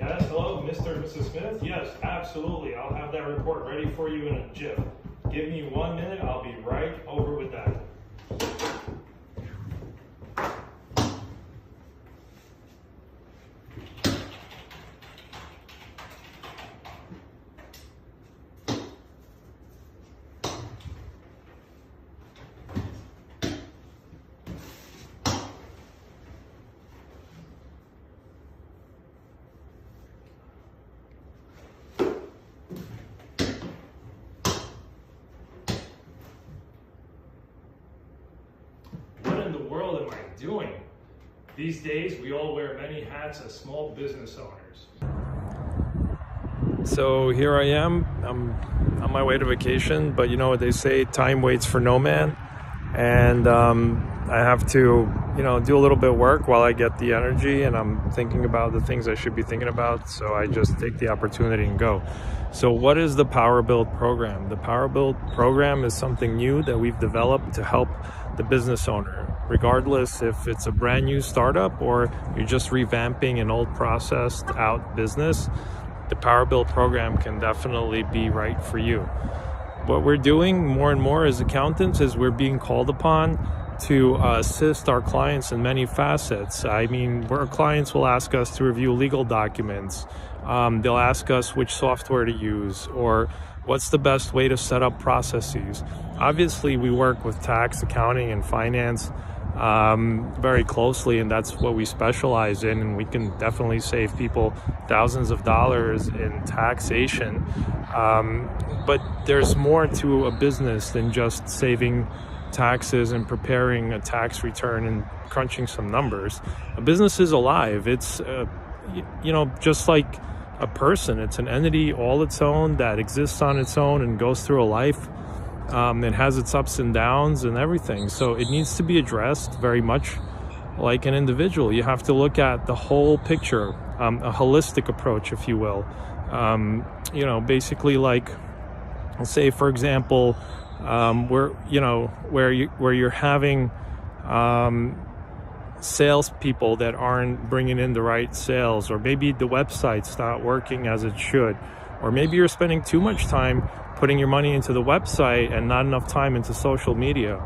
Yes, hello, Mr. and Mrs. Smith. Yes, absolutely. I'll have that report ready for you in a jiff. Give me 1 minute. I'll be right over with that. World am I doing? These days, we all wear many hats as small business owners. So here I am. I'm on my way to vacation, but you know what they say, time waits for no man. And I have to, do a little bit of work while I get the energy, and I'm thinking about the things I should be thinking about. So I just take the opportunity and go. So what is the Power Build program? The Power Build program is something new that we've developed to help the business owner, regardless if it's a brand new startup or you're just revamping an old processed out business. The Power Build program can definitely be right for you. What we're doing more and more as accountants is we're being called upon to assist our clients in many facets. I mean, our clients will ask us to review legal documents. They'll ask us which software to use or what's the best way to set up processes. Obviously, we work with tax, accounting, and finance very closely, and that's what we specialize in, and we can definitely save people thousands of dollars in taxation. But there's more to a business than just saving taxes and preparing a tax return and crunching some numbers. A business is alive. It's just like a person. It's an entity all its own that exists on its own and goes through a life. It has its ups and downs and everything. So it needs to be addressed very much like an individual. You have to look at the whole picture, a holistic approach, if you will. Basically, like, say, for example, where you're having salespeople that aren't bringing in the right sales, or maybe the website's not working as it should, or maybe you're spending too much time putting your money into the website and not enough time into social media,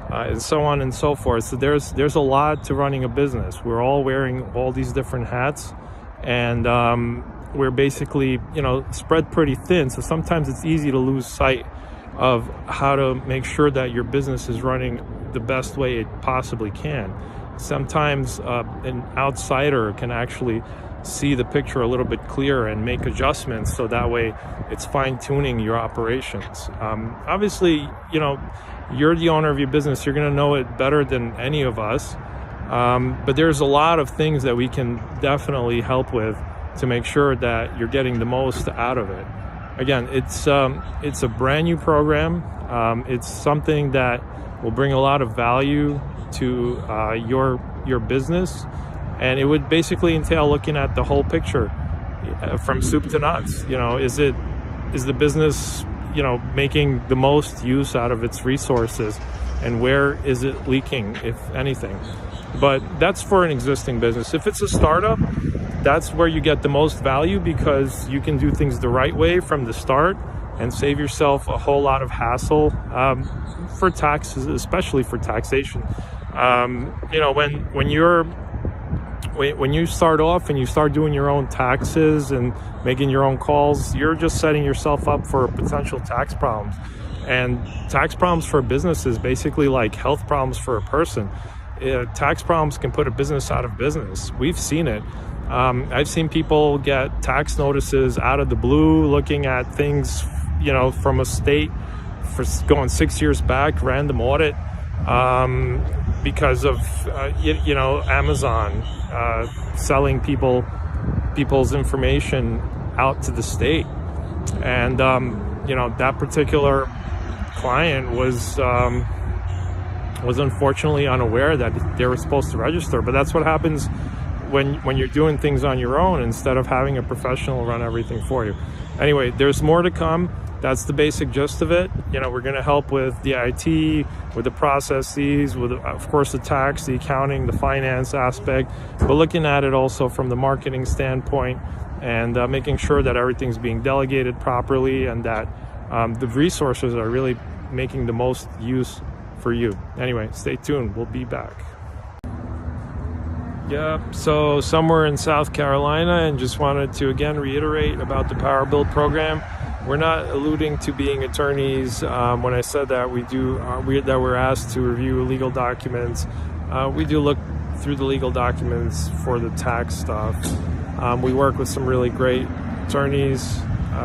and so on and so forth. So there's a lot to running a business. We're all wearing all these different hats, and we're basically spread pretty thin. So sometimes it's easy to lose sight of how to make sure that your business is running the best way it possibly can. Sometimes an outsider can actually see the picture a little bit clearer and make adjustments, so that way it's fine-tuning your operations. Obviously, you're the owner of your business. You're going to know it better than any of us. But there's a lot of things that we can definitely help with to make sure that you're getting the most out of it. Again, it's a brand new program. It's something that will bring a lot of value to your business, and it would basically entail looking at the whole picture from soup to nuts. Is the business making the most use out of its resources, and where is it leaking, if anything? But that's for an existing business. If it's a startup, that's where you get the most value, because you can do things the right way from the start and save yourself a whole lot of hassle for taxes, especially for taxation. When you start off and you start doing your own taxes and making your own calls, you're just setting yourself up for potential tax problems. And tax problems for a business is basically like health problems for a person. Tax problems can put a business out of business. We've seen it. I've seen people get tax notices out of the blue, looking at things, from a state for going 6 years back, random audit, because of, Amazon selling people's information out to the state. And, that particular client was unfortunately unaware that they were supposed to register. But that's what happens when you're doing things on your own instead of having a professional run everything for you. Anyway, there's more to come. That's the basic gist of it. We're going to help with the IT, with the processes, with, of course, the tax, the accounting, the finance aspect, but looking at it also from the marketing standpoint, and making sure that everything's being delegated properly and that the resources are really making the most use for you. Anyway, stay tuned. We'll be back. Yep, so somewhere in South Carolina, and just wanted to again reiterate about the Power Build program. We're not alluding to being attorneys. When I said that that we're asked to review legal documents, we do look through the legal documents for the tax stuff. We work with some really great attorneys,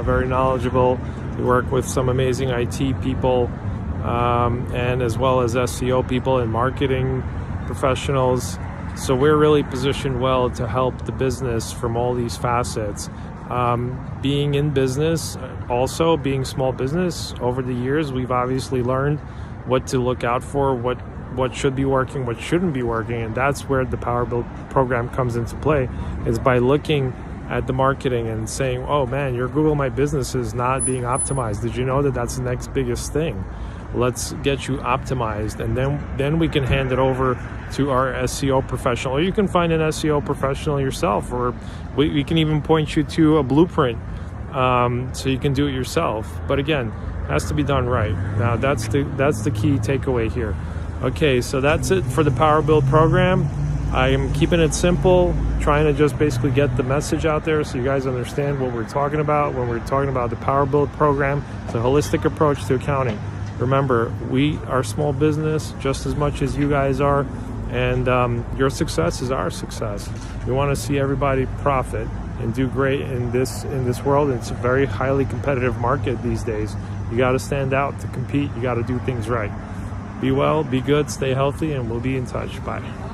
very knowledgeable. We work with some amazing IT people, and as well as SEO people and marketing professionals. So we're really positioned well to help the business from all these facets. Being in business, also being small business, over the years, we've obviously learned what to look out for, what should be working, what shouldn't be working, and that's where the Power Build program comes into play, is by looking at the marketing and saying, oh man, your Google My Business is not being optimized. Did you know that that's the next biggest thing? Let's get you optimized, and then we can hand it over to our SEO professional, or you can find an SEO professional yourself, or we can even point you to a blueprint, so you can do it yourself. But again, it has to be done right. Now that's the key takeaway here. Okay, so that's it for the Power Build program. I am keeping it simple, trying to just basically get the message out there so you guys understand what we're talking about when we're talking about the Power Build program. It's a holistic approach to accounting. Remember, we are small business just as much as you guys are, and your success is our success. We want to see everybody profit and do great in this world. It's a very highly competitive market these days. You got to stand out to compete. You got to do things right. Be well, be good, stay healthy, and we'll be in touch. Bye.